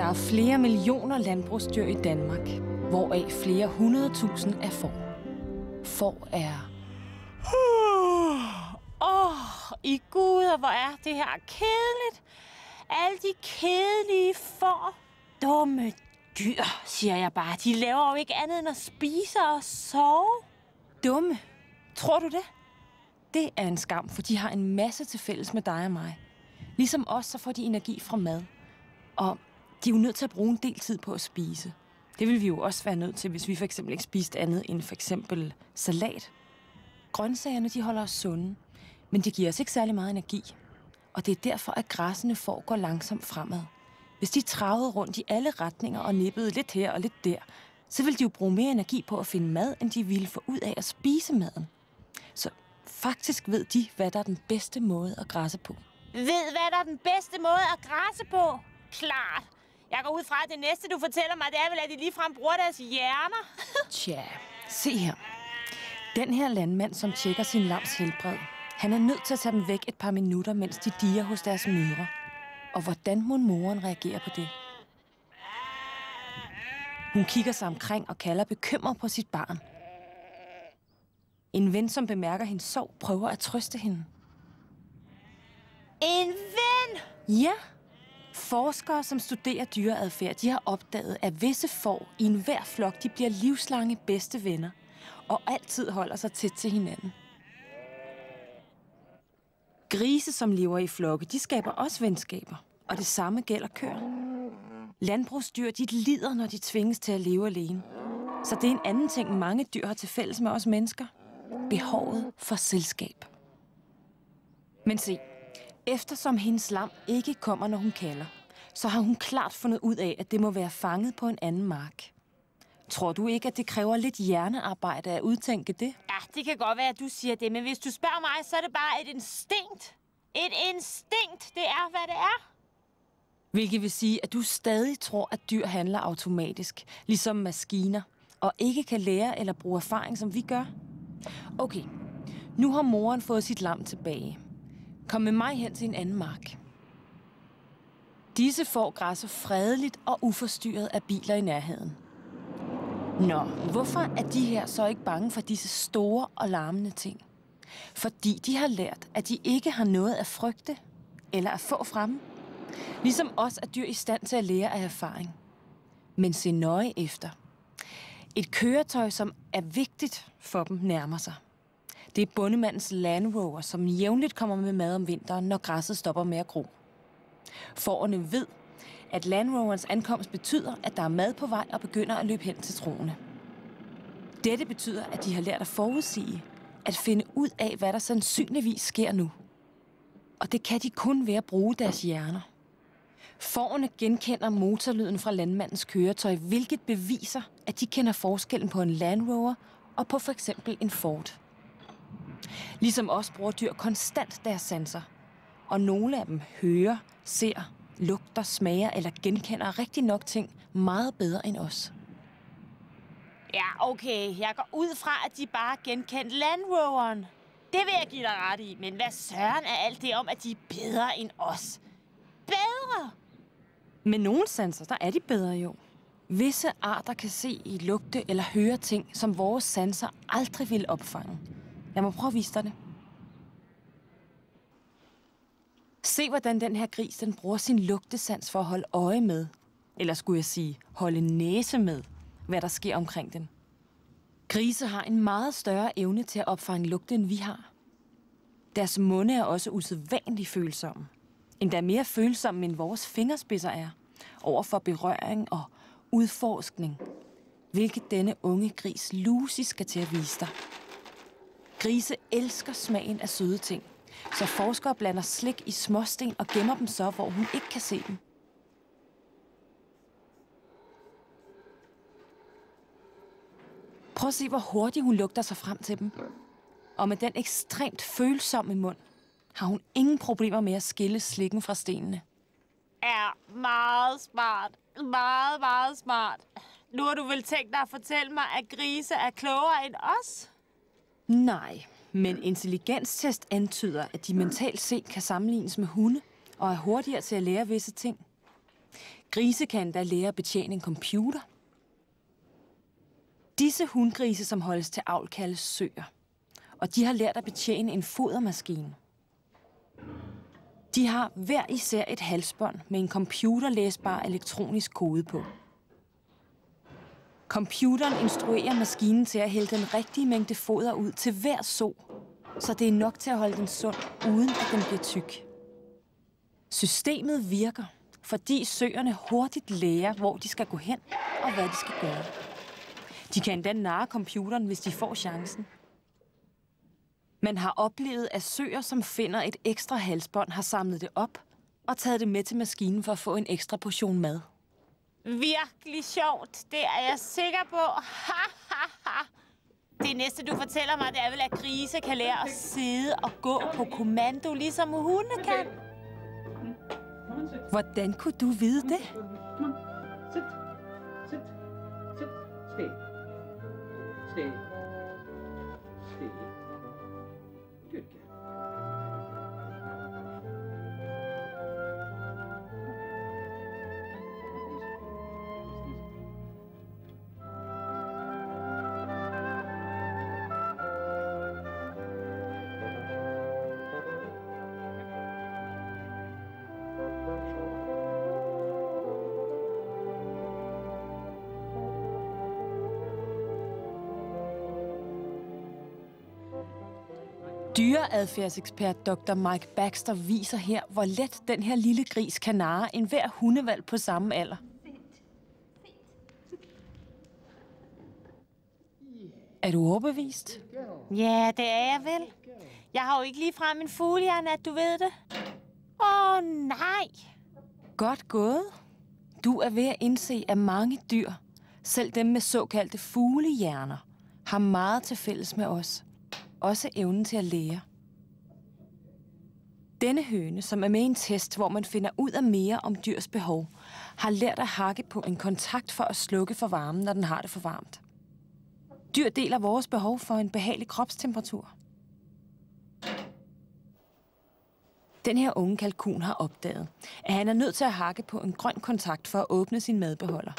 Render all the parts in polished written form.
er flere millioner landbrugsdyr i Danmark, hvoraf flere 100.000 er får. Får er... I Gud, hvor er det her kedeligt. Alle de kedelige får. Dumme dyr, siger jeg bare. De laver jo ikke andet end at spise og sove. Dumme? Tror du det? Det er en skam, for de har en masse til fælles med dig og mig. Ligesom os, så får de energi fra mad. Og de er jo nødt til at bruge en del tid på at spise. Det vil vi jo også være nødt til, hvis vi for eksempel ikke spiste andet end for eksempel salat. Grøntsagerne, de holder os sunde, men de giver os ikke særlig meget energi. Og det er derfor, at græssende får går langsomt fremad. Hvis de travede rundt i alle retninger og nippede lidt her og lidt der, så ville de jo bruge mere energi på at finde mad, end de ville få ud af at spise maden. Så faktisk ved de, hvad der er den bedste måde at græsse på. Ved, hvad der er den bedste måde at græsse på? Klart. Jeg går ud fra, at det næste, du fortæller mig, det er vel, at de ligefrem bruger deres hjerner. Tja, se her. Den her landmand, som tjekker sin lams helbred, han er nødt til at tage dem væk et par minutter, mens de dier hos deres mødre. Og hvordan må moren reagere på det? Hun kigger sig omkring og kalder bekymret på sit barn. En ven, som bemærker hendes sorg, prøver at trøste hende. En ven? Ja. Forskere, som studerer dyreadfærd, de har opdaget, at visse får i enhver flok, de bliver livslange bedste venner og altid holder sig tæt til hinanden. Grise, som lever i flokke, de skaber også venskaber, og det samme gælder køer. Landbrugsdyr, de lider, når de tvinges til at leve alene. Så det er en anden ting, mange dyr har til fælles med os mennesker. Behovet for selskab. Men se, eftersom hendes lam ikke kommer, når hun kalder, så har hun klart fundet ud af, at det må være fanget på en anden mark. Tror du ikke, at det kræver lidt hjernearbejde at udtænke det? Ja, det kan godt være, at du siger det, men hvis du spørger mig, så er det bare et instinkt. Et instinkt, det er, hvad det er. Hvilket vil sige, at du stadig tror, at dyr handler automatisk, ligesom maskiner, og ikke kan lære eller bruge erfaring, som vi gør. Okay, nu har moren fået sit lam tilbage. Kom med mig hen til en anden mark. Disse får græsser fredeligt og uforstyrret af biler i nærheden. Nå, hvorfor er de her så ikke bange for disse store og larmende ting? Fordi de har lært, at de ikke har noget at frygte eller at få frem. Ligesom os er dyr i stand til at lære af erfaring. Men se nøje efter. Et køretøj, som er vigtigt for dem, nærmer sig. Det er bondemandens Land Rover, som jævnligt kommer med mad om vinteren, når græsset stopper med at gro. Fårene ved, at Land Roverens ankomst betyder, at der er mad på vej og begynder at løbe hen til troende. Dette betyder, at de har lært at forudsige, at finde ud af, hvad der sandsynligvis sker nu. Og det kan de kun ved at bruge deres hjerner. Fårene genkender motorlyden fra landmandens køretøj, hvilket beviser, at de kender forskellen på en Land Rover og på for eksempel en Ford. Ligesom os bruger dyr konstant deres sanser, og nogle af dem hører, ser, lugter, smager eller genkender rigtig nok ting meget bedre end os. Ja, okay. Jeg går ud fra, at de bare genkendte Land Roveren. Det vil jeg give dig ret i, men hvad søren er alt det om, at de er bedre end os? Bedre? Med nogle sanser, der er de bedre jo. Visse arter kan se, lugte eller høre ting, som vores sanser aldrig vil opfange. Lad mig prøve at vise dig det. Se, hvordan den her gris, den bruger sin lugtesans for at holde øje med, eller skulle jeg sige, holde næse med, hvad der sker omkring den. Grise har en meget større evne til at opfange lugte, end vi har. Deres munde er også usædvanligt følsomme. Endda mere følsomme, end vores fingerspidser er, over for berøring og udforskning, hvilket denne unge gris Lucy skal til at vise dig. Grise elsker smagen af søde ting, så forskere blander slik i småsten og gemmer dem så, hvor hun ikke kan se dem. Prøv at se, hvor hurtigt hun lugter sig frem til dem. Og med den ekstremt følsomme mund, har hun ingen problemer med at skille slikken fra stenene. Er meget smart. Meget, meget smart. Nu har du vel tænkt dig at fortælle mig, at grise er klogere end os? Nej, men intelligenstest antyder, at de mentalt set kan sammenlignes med hunde og er hurtigere til at lære visse ting. Grise kan endda lære at betjene en computer. Disse hundgrise, som holdes til avl, kaldes søer. Og de har lært at betjene en fodermaskine. De har hver især et halsbånd med en computerlæsbar elektronisk kode på. Computeren instruerer maskinen til at hælde den rigtige mængde foder ud til hver so, så det er nok til at holde den sund, uden at den bliver tyk. Systemet virker, fordi søerne hurtigt lærer, hvor de skal gå hen og hvad de skal gøre. De kan endda narre computeren, hvis de får chancen. Man har oplevet, at søer, som finder et ekstra halsbånd, har samlet det op og taget det med til maskinen for at få en ekstra portion mad. Virkelig sjovt. Det er jeg sikker på. Ha, ha, ha. Det næste, du fortæller mig, det er vel, at grise kan lære at sidde og gå på kommando, ligesom hunde kan. Hvordan kunne du vide det? Sit. Stay. Stay. Good girl. Dyreadfærdsekspert Dr. Mike Baxter viser her, hvor let den her lille gris kan narre enhver hundevalg på samme alder. Er du overbevist? Ja, det er jeg vel. Jeg har jo ikke ligefrem en fuglehjerne, at du ved det. Nej. Godt gået. Du er ved at indse, at mange dyr, selv dem med såkaldte fuglehjerner, har meget til fælles med os. Også evnen til at lære. Denne høne, som er med i en test, hvor man finder ud af mere om dyrs behov, har lært at hakke på en kontakt for at slukke for varmen, når den har det for varmt. Dyr deler vores behov for en behagelig kropstemperatur. Den her unge kalkun har opdaget, at han er nødt til at hakke på en grøn kontakt for at åbne sin madbeholder.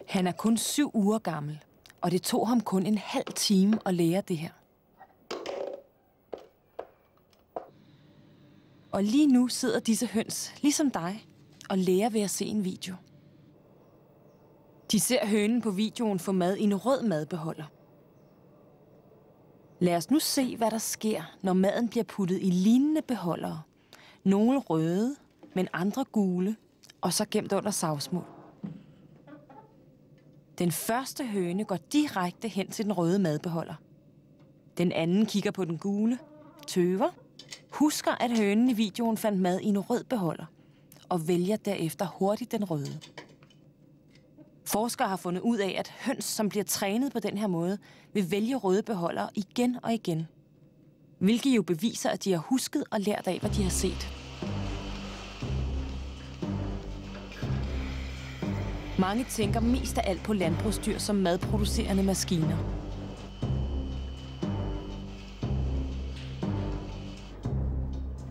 Han er kun 7 uger gammel, og det tog ham kun en halv time at lære det her. Og lige nu sidder disse høns, ligesom dig, og lærer ved at se en video. De ser hønen på videoen få mad i en rød madbeholder. Lad os nu se, hvad der sker, når maden bliver puttet i lignende beholdere. Nogle røde, men andre gule, og så gemt under savsmuld. Den første høne går direkte hen til den røde madbeholder. Den anden kigger på den gule, tøver, husker, at hønen i videoen fandt mad i en rød beholder, og vælger derefter hurtigt den røde. Forskere har fundet ud af, at høns, som bliver trænet på den her måde, vil vælge røde beholdere igen og igen. Hvilket jo beviser, at de har husket og lært af, hvad de har set. Mange tænker mest af alt på landbrugsdyr som madproducerende maskiner.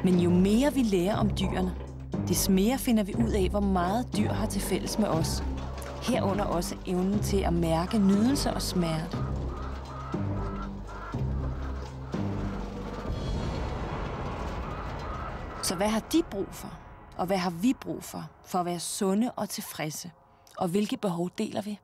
Men jo mere vi lærer om dyrene, des mere finder vi ud af, hvor meget dyr har til fælles med os. Herunder også evnen til at mærke nydelse og smerte. Så hvad har de brug for? Og hvad har vi brug for at være sunde og tilfredse? Og hvilke behov deler vi?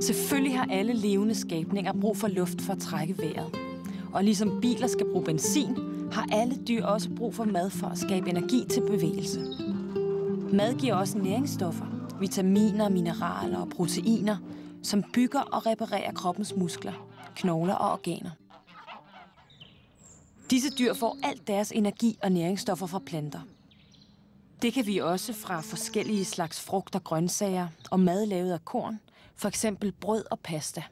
Selvfølgelig har alle levende skabninger brug for luft for at trække vejret. Og ligesom biler skal bruge benzin, har alle dyr også brug for mad for at skabe energi til bevægelse. Mad giver også næringsstoffer, vitaminer, mineraler og proteiner, som bygger og reparerer kroppens muskler, knogler og organer. Disse dyr får alt deres energi og næringsstoffer fra planter. Det kan vi også fra forskellige slags frugter, grøntsager og mad lavet af korn, for eksempel brød og pasta.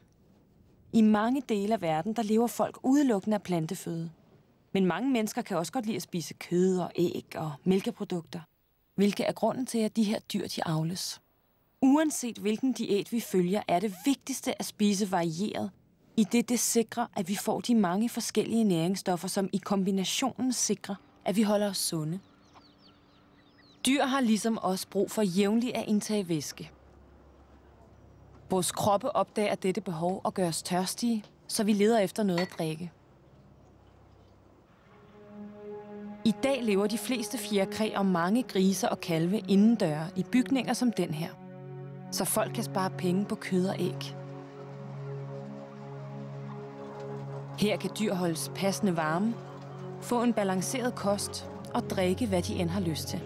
I mange dele af verden, der lever folk udelukkende af planteføde. Men mange mennesker kan også godt lide at spise kød og æg og mælkeprodukter, hvilket er grunden til, at de her dyr de avles. Uanset hvilken diæt vi følger, er det vigtigste at spise varieret, i det sikrer, at vi får de mange forskellige næringsstoffer, som i kombinationen sikrer, at vi holder os sunde. Dyr har ligesom os brug for jævnligt at indtage væske. Vores kroppe opdager dette behov og gør os tørstige, så vi leder efter noget at drikke. I dag lever de fleste fjerkræ og mange griser og kalve indendøre i bygninger som den her, så folk kan spare penge på kød og æg. Her kan dyr holdes passende varme, få en balanceret kost og drikke, hvad de end har lyst til.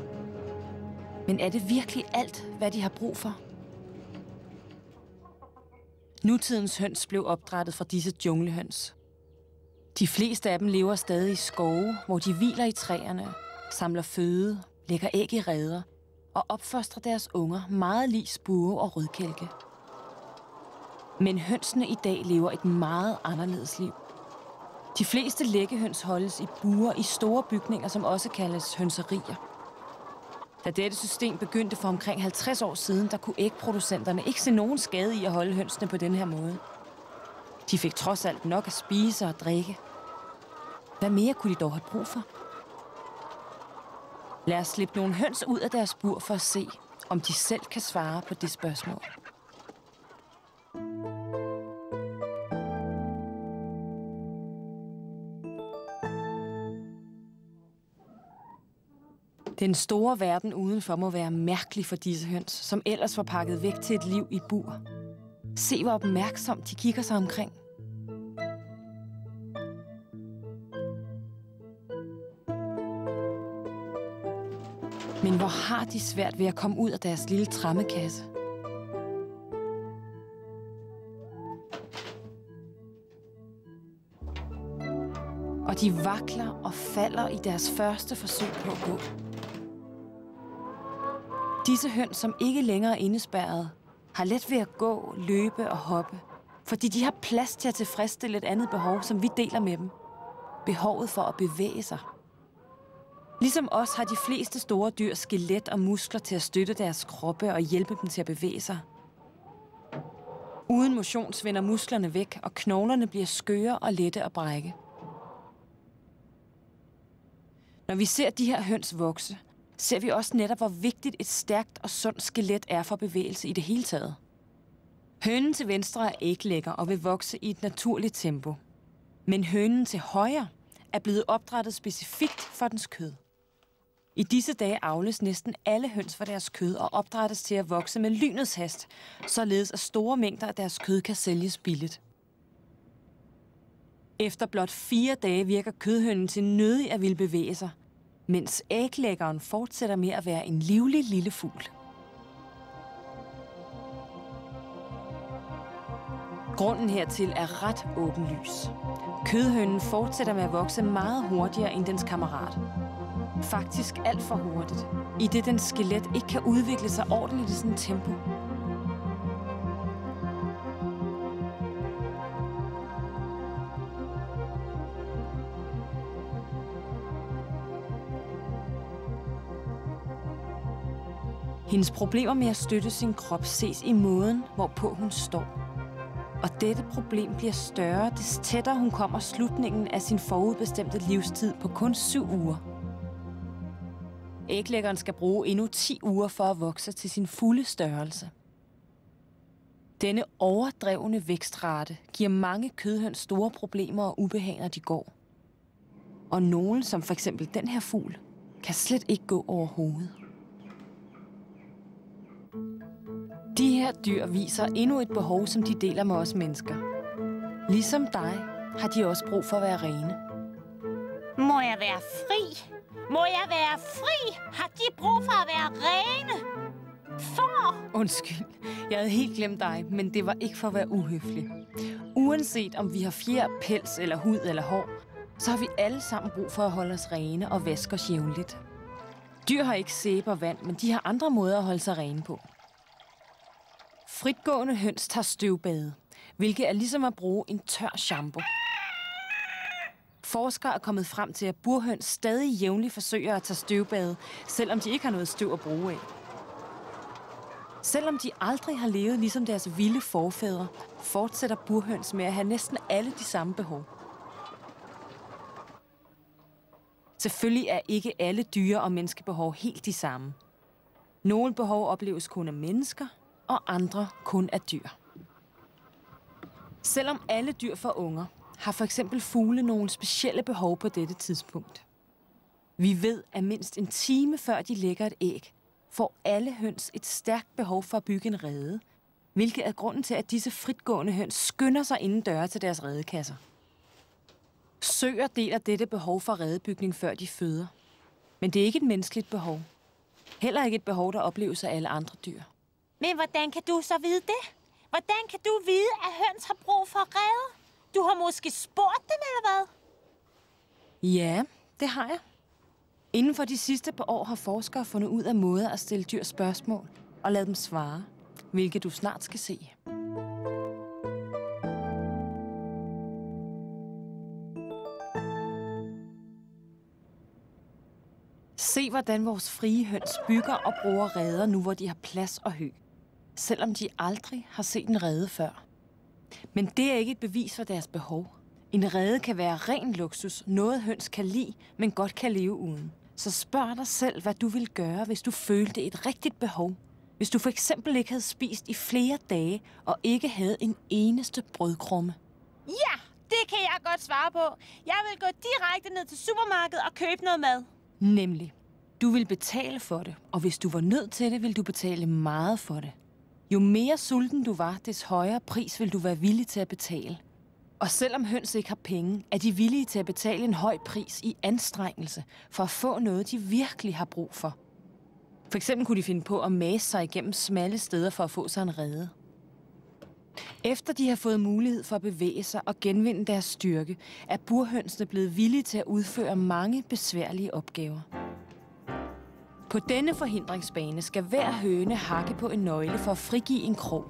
Men er det virkelig alt, hvad de har brug for? Nutidens høns blev opdrættet fra disse junglehøns. De fleste af dem lever stadig i skove, hvor de hviler i træerne, samler føde, lægger æg i reder og opfostrer deres unger meget lig spurve og rødkælke. Men hønsene i dag lever et meget anderledes liv. De fleste læggehøns holdes i bure i store bygninger, som også kaldes hønserier. Da dette system begyndte for omkring 50 år siden, der kunne ægproducenterne ikke se nogen skade i at holde hønsene på den her måde. De fik trods alt nok at spise og drikke. Hvad mere kunne de dog have brug for? Lad os slippe nogle høns ud af deres bur for at se, om de selv kan svare på det spørgsmål. Den store verden udenfor må være mærkelig for disse høns, som ellers var pakket væk til et liv i bur. Se, hvor opmærksomt de kigger sig omkring. Men hvor har de svært ved at komme ud af deres lille trammekasse? Og de vakler og falder i deres første forsøg på at gå. Disse høns, som ikke længere er indespærret, har let ved at gå, løbe og hoppe, fordi de har plads til at tilfredsstille et andet behov, som vi deler med dem. Behovet for at bevæge sig. Ligesom os har de fleste store dyr skelet og muskler til at støtte deres kroppe og hjælpe dem til at bevæge sig. Uden motion svinder musklerne væk, og knoglerne bliver skøre og lette at brække. Når vi ser de her høns vokse, ser vi også netop, hvor vigtigt et stærkt og sundt skelet er for bevægelse i det hele taget. Hønen til venstre er æglægger og vil vokse i et naturligt tempo. Men hønen til højre er blevet opdrættet specifikt for dens kød. I disse dage avles næsten alle høns for deres kød og opdrættes til at vokse med lynets hast, således at store mængder af deres kød kan sælges billigt. Efter blot 4 dage virker kødhønen til nødig at ville bevæge sig, mens æglæggeren fortsætter med at være en livlig lille fugl. Grunden hertil er ret åbenlys. Kødhønen fortsætter med at vokse meget hurtigere end dens kammerat. Faktisk alt for hurtigt, idet dens skelet ikke kan udvikle sig ordentligt i sådan et tempo. Hendes problemer med at støtte sin krop ses i måden, hvorpå hun står. Og dette problem bliver større, des tættere hun kommer slutningen af sin forudbestemte livstid på kun 7 uger. Æglæggeren skal bruge endnu 10 uger for at vokse til sin fulde størrelse. Denne overdrevne vækstrate giver mange kødhøns store problemer og ubehag, når de går. Og nogle, som for eksempel den her fugl, kan slet ikke gå overhovedet. De her dyr viser endnu et behov, som de deler med os mennesker. Ligesom dig har de også brug for at være rene. Må jeg være fri? Må jeg være fri? Har de brug for at være rene? Undskyld, jeg havde helt glemt dig, men det var ikke for at være uhøflig. Uanset om vi har fjer, pels eller hud eller hår, så har vi alle sammen brug for at holde os rene og vaske os jævnligt. Dyr har ikke sæbe og vand, men de har andre måder at holde sig rene på. Fritgående høns tager støvbade, hvilket er ligesom at bruge en tør shampoo. Forskere er kommet frem til, at burhøns stadig jævnligt forsøger at tage støvbade, selvom de ikke har noget støv at bruge af. Selvom de aldrig har levet ligesom deres vilde forfædre, fortsætter burhøns med at have næsten alle de samme behov. Selvfølgelig er ikke alle dyre- og menneskebehov helt de samme. Nogle behov opleves kun af mennesker, og andre kun af dyr. Selvom alle dyr får unger, har for eksempel fugle nogle specielle behov på dette tidspunkt. Vi ved, at mindst en time før de lægger et æg, får alle høns et stærkt behov for at bygge en rede, hvilket er grunden til, at disse fritgående høns skynder sig inden døre til deres redekasser. Søer deler dette behov for redebygning, før de føder. Men det er ikke et menneskeligt behov. Heller ikke et behov, der opleves af alle andre dyr. Men hvordan kan du så vide det? Hvordan kan du vide, at høns har brug for reder? Du har måske spurgt dem, eller hvad? Ja, det har jeg. Inden for de sidste par år har forskere fundet ud af måder at stille dyr spørgsmål og lade dem svare, hvilket du snart skal se. Se, hvordan vores frie høns bygger og bruger reder nu, hvor de har plads og hø, selvom de aldrig har set en rede før. Men det er ikke et bevis for deres behov. En rede kan være ren luksus, noget høns kan lide, men godt kan leve uden. Så spørg dig selv, hvad du ville gøre, hvis du følte et rigtigt behov. Hvis du for eksempel ikke havde spist i flere dage og ikke havde en eneste brødkrumme. Ja, det kan jeg godt svare på. Jeg vil gå direkte ned til supermarkedet og købe noget mad. Nemlig, du vil betale for det, og hvis du var nødt til det, vil du betale meget for det. Jo mere sulten du var, des højere pris vil du være villig til at betale. Og selvom høns ikke har penge, er de villige til at betale en høj pris i anstrengelse for at få noget, de virkelig har brug for. For eksempel kunne de finde på at mase sig igennem smalle steder for at få sig en rede. Efter de har fået mulighed for at bevæge sig og genvinde deres styrke, er burhønsene blevet villige til at udføre mange besværlige opgaver. På denne forhindringsbane skal hver høne hakke på en nøgle for at frigive en krog,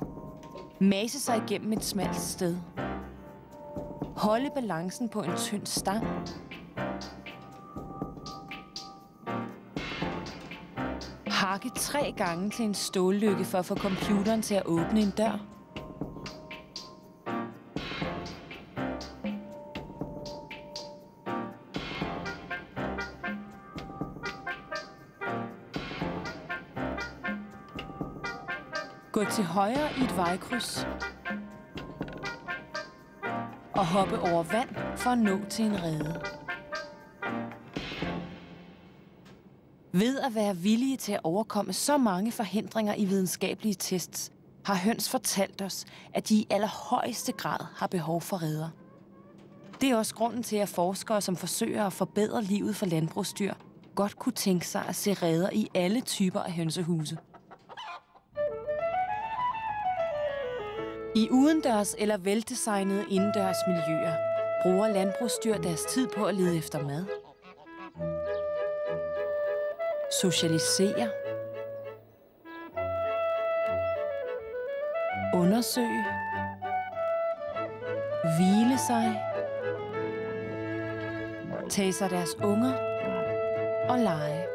mase sig igennem et smalt sted, holde balancen på en tynd stang, hakke 3 gange til en stållykke for at få computeren til at åbne en dør, gå til højre i et vejkryds og hoppe over vand for at nå til en rede. Ved at være villige til at overkomme så mange forhindringer i videnskabelige tests, har høns fortalt os, at de i allerhøjeste grad har behov for reder. Det er også grunden til, at forskere, som forsøger at forbedre livet for landbrugsdyr, godt kunne tænke sig at se reder i alle typer af hønsehuse. I udendørs eller veldesignede indendørs miljøer bruger landbrugsdyr deres tid på at lede efter mad, socialisere, undersøge, hvile sig, tage sig deres unger og lege,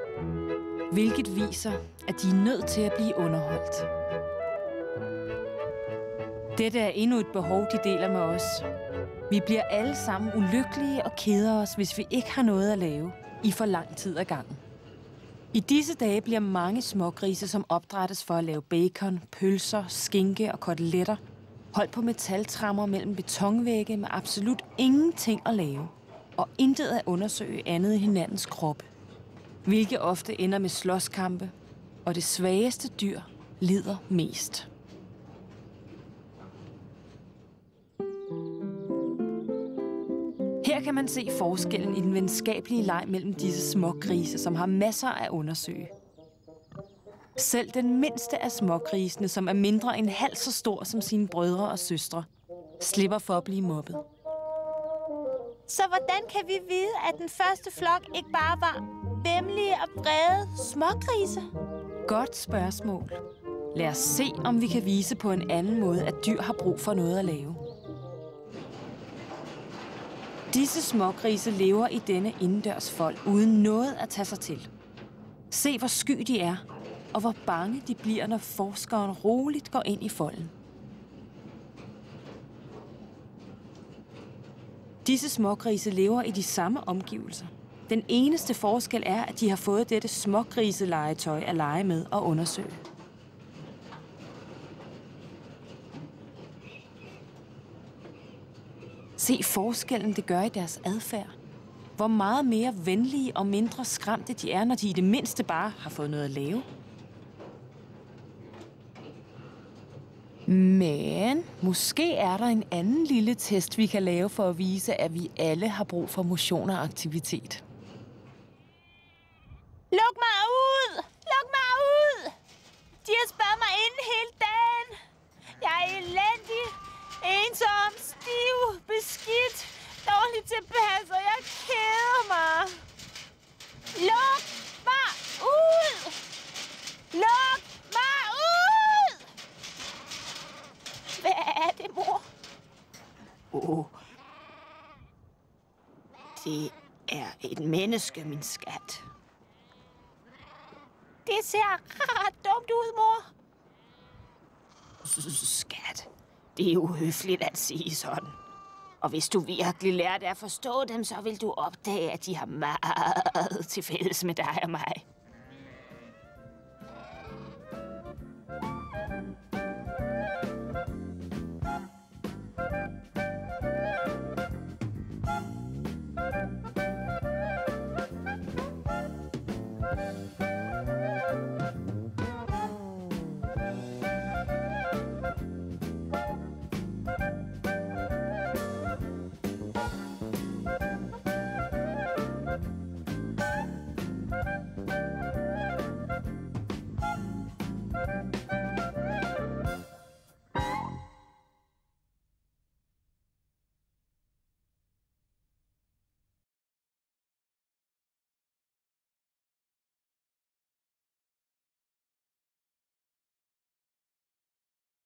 hvilket viser, at de er nødt til at blive underholdt. Dette er endnu et behov, de deler med os. Vi bliver alle sammen ulykkelige og keder os, hvis vi ikke har noget at lave i for lang tid ad gangen. I disse dage bliver mange smågrise, som opdrættes for at lave bacon, pølser, skinke og koteletter, holdt på metaltrammer mellem betonvægge med absolut ingenting at lave, og intet at undersøge andet end hinandens kroppe, hvilket ofte ender med slåskampe, og det svageste dyr lider mest. Her kan man se forskellen i den venskabelige leg mellem disse smågrise, som har masser at undersøge. Selv den mindste af smågrisene, som er mindre end halvt så stor som sine brødre og søstre, slipper for at blive mobbet. Så hvordan kan vi vide, at den første flok ikke bare var væmmelige og brede smågrise? Godt spørgsmål. Lad os se, om vi kan vise på en anden måde, at dyr har brug for noget at lave. Disse smågrise lever i denne indendørs fold uden noget at tage sig til. Se, hvor sky de er. og hvor bange de bliver, når forskeren roligt går ind i folden. Disse smågrise lever i de samme omgivelser. Den eneste forskel er, at de har fået dette smågriselegetøj at lege med og undersøge. Se forskellen, det gør i deres adfærd. Hvor meget mere venlige og mindre skræmte de er, når de i det mindste bare har fået noget at lave. Men måske er der en anden lille test, vi kan lave for at vise, at vi alle har brug for motion og aktivitet. Luk mig ud! Luk mig ud! De har spærret mig inde hele dagen. Jeg er elendig, ensom, stiv, beskidt, dårligt tilpas, og jeg keder mig. Luk mig ud! Luk mig ud! Hvad er det, mor? Det er et menneske, min skat. Det ser ret dumt ud, mor. Skat, det er uhøfligt at sige sådan. Og hvis du virkelig lærte at forstå dem, så vil du opdage, at de har meget til fælles med dig og mig.